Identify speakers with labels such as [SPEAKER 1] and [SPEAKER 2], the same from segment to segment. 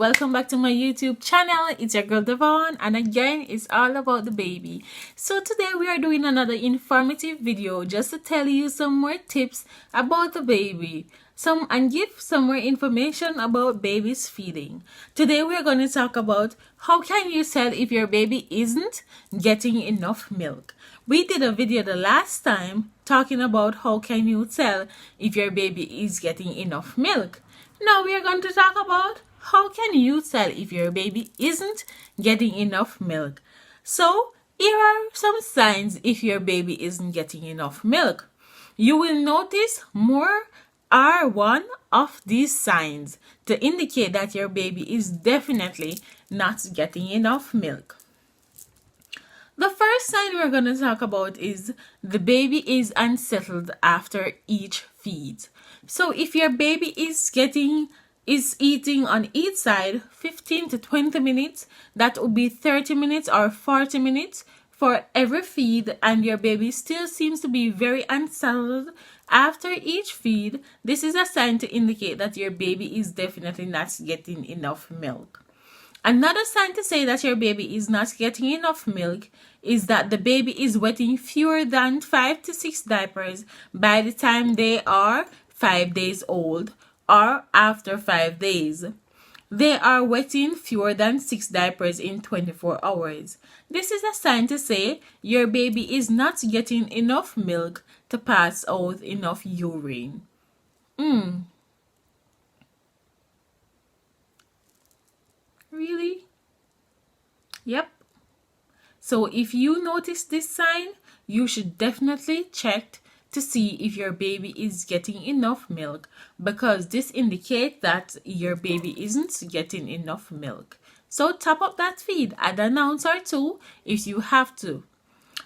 [SPEAKER 1] welcome back to my YouTube channel. It's your girl Devon, and again it's all about the baby. So today we are doing another informative video just to tell you some more tips about the baby, and give some more information about baby's feeding. Today we are going to talk about how can you tell if your baby isn't getting enough milk. We did a video the last time talking about how can you tell if your baby is getting enough milk. Now we are going to talk about how can you tell if your baby isn't getting enough milk. So here are some signs if your baby isn't getting enough milk. You will notice more are one of these signs to indicate that your baby is definitely not getting enough milk. The first sign we're going to talk about is the baby is unsettled after each feed. So if your baby is eating on each side 15 to 20 minutes, that would be 30 minutes or 40 minutes for every feed, and your baby still seems to be very unsettled after each feed, this is a sign to indicate that your baby is definitely not getting enough milk. Another sign to say that your baby is not getting enough milk is that the baby is wetting fewer than 5 to 6 diapers by the time they are 5 days old or after 5 days. They are wetting fewer than 6 diapers in 24 hours. This is a sign to say your baby is not getting enough milk to pass out enough urine. Really? Yep. So if you notice this sign, you should definitely check to see if your baby is getting enough milk, because this indicates that your baby isn't getting enough milk. So top up that feed, add an ounce or two if you have to.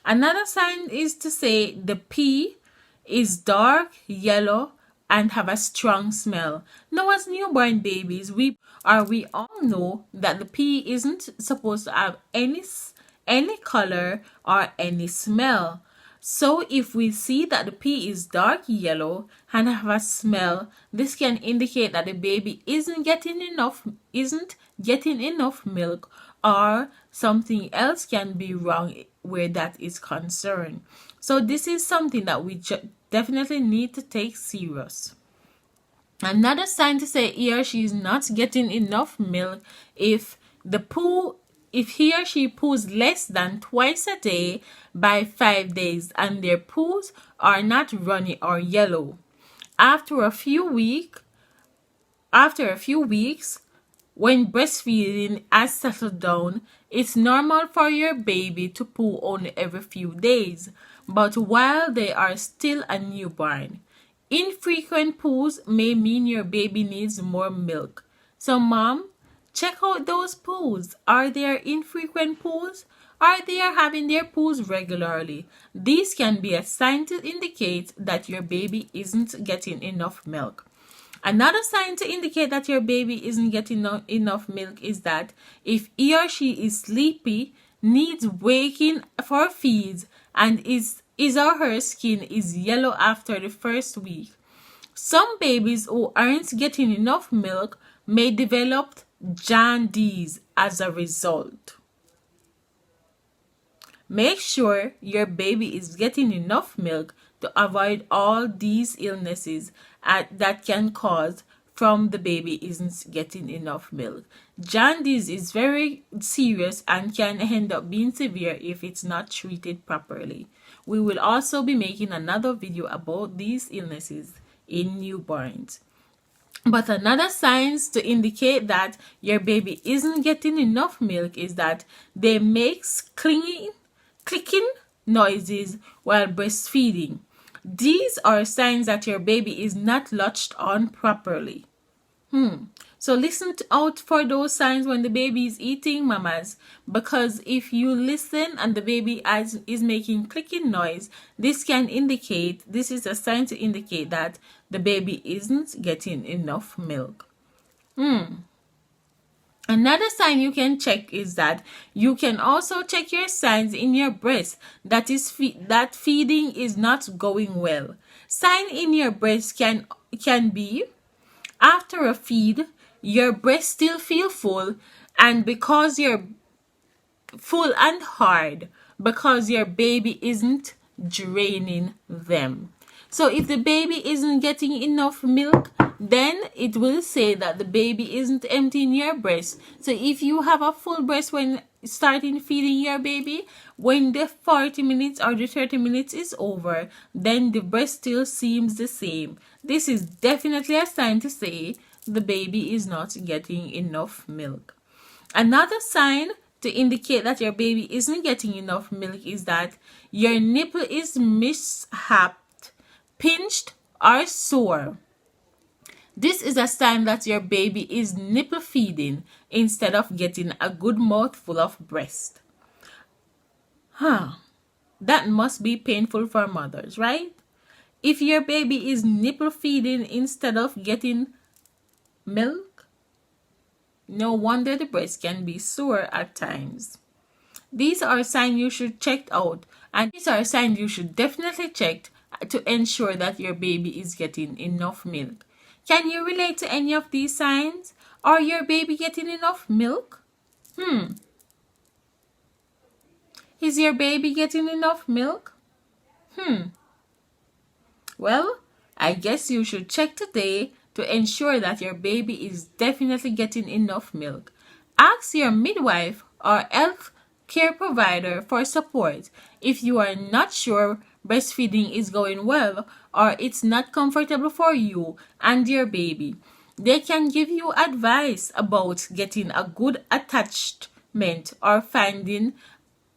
[SPEAKER 1] Another sign is to say the pee is dark yellow and have a strong smell. Now as newborn babies, we all know that the pee isn't supposed to have any color or any smell. So if we see that the pee is dark yellow and have a smell, this can indicate that the baby isn't getting enough milk, or something else can be wrong where that is concerned. So this is something that we definitely need to take serious. Another sign to say he or she is not getting enough milk if he or she poos less than twice a day by 5 days and their poos are not runny or yellow. After a few weeks, when breastfeeding has settled down, it's normal for your baby to poo only every few days, but while they are still a newborn. Infrequent poos may mean your baby needs more milk. So mom, check out those poos. Are there infrequent poos? Are they having their poos regularly? These can be a sign to indicate that your baby isn't getting enough milk. Another sign to indicate that your baby isn't getting enough milk is that if he or she is sleepy, needs waking for feeds, and his or her skin is yellow after the first week. Some babies who aren't getting enough milk may develop jaundice as a result. Make sure your baby is getting enough milk to avoid all these illnesses that can cause from the baby isn't getting enough milk. Jaundice is very serious and can end up being severe if it's not treated properly. We will also be making another video about these illnesses in newborns. But another signs to indicate that your baby isn't getting enough milk is that they make clicking noises while breastfeeding. These are signs that your baby is not latched on properly. So listen out for those signs when the baby is eating, mamas, because if you listen and the baby is making clicking noise, this is a sign to indicate that the baby isn't getting enough milk. Another sign you can check is that you can also check your signs in your breast that feeding is not going well. Sign in your breast can be after a feed, your breasts still feel full, and because you're full and hard, because your baby isn't draining them. So if the baby isn't getting enough milk, then it will say that the baby isn't emptying your breast. So if you have a full breast when starting feeding your baby, when the 40 minutes or the 30 minutes is over, then the breast still seems the same. This is definitely a sign to say the baby is not getting enough milk. Another sign to indicate that your baby isn't getting enough milk is that your nipple is mishapped, pinched, or sore. This is a sign that your baby is nipple feeding instead of getting a good mouthful of breast. That must be painful for mothers, right? If your baby is nipple feeding instead of getting milk, no wonder the breast can be sore at times. These are signs you should check out, and these are signs you should definitely check to ensure that your baby is getting enough milk. Can you relate to any of these signs? Are your baby getting enough milk? Is your baby getting enough milk? Well, I guess you should check today to ensure that your baby is definitely getting enough milk. Ask your midwife or health care provider for support if you are not sure breastfeeding is going well or it's not comfortable for you and your baby. They can give you advice about getting a good attachment or finding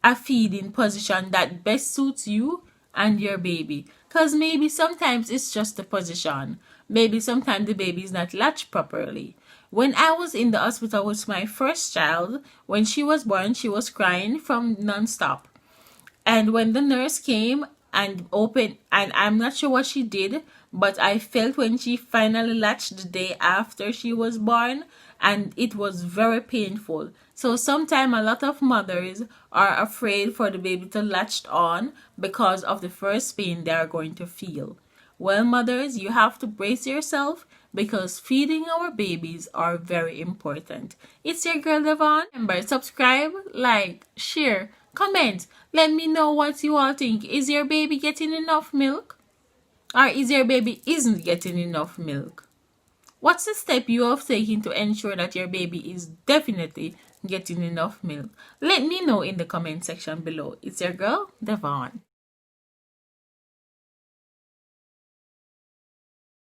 [SPEAKER 1] a feeding position that best suits you and your baby. Because maybe sometimes it's just the position. Maybe sometimes the baby is not latched properly. When I was in the hospital with my first child, when she was born, she was crying from non-stop. And when the nurse came and opened, and I'm not sure what she did, but I felt when she finally latched the day after she was born, and it was very painful. So sometimes a lot of mothers are afraid for the baby to latch on because of the first pain they are going to feel. Well, mothers, you have to brace yourself because feeding our babies are very important. It's your girl Devon. Remember, subscribe, like, share, comment. Let me know what you all think. Is your baby getting enough milk? Or is your baby isn't getting enough milk? What's the step you have taken to ensure that your baby is definitely getting enough milk? Let me know in the comment section below. It's your girl, Devon.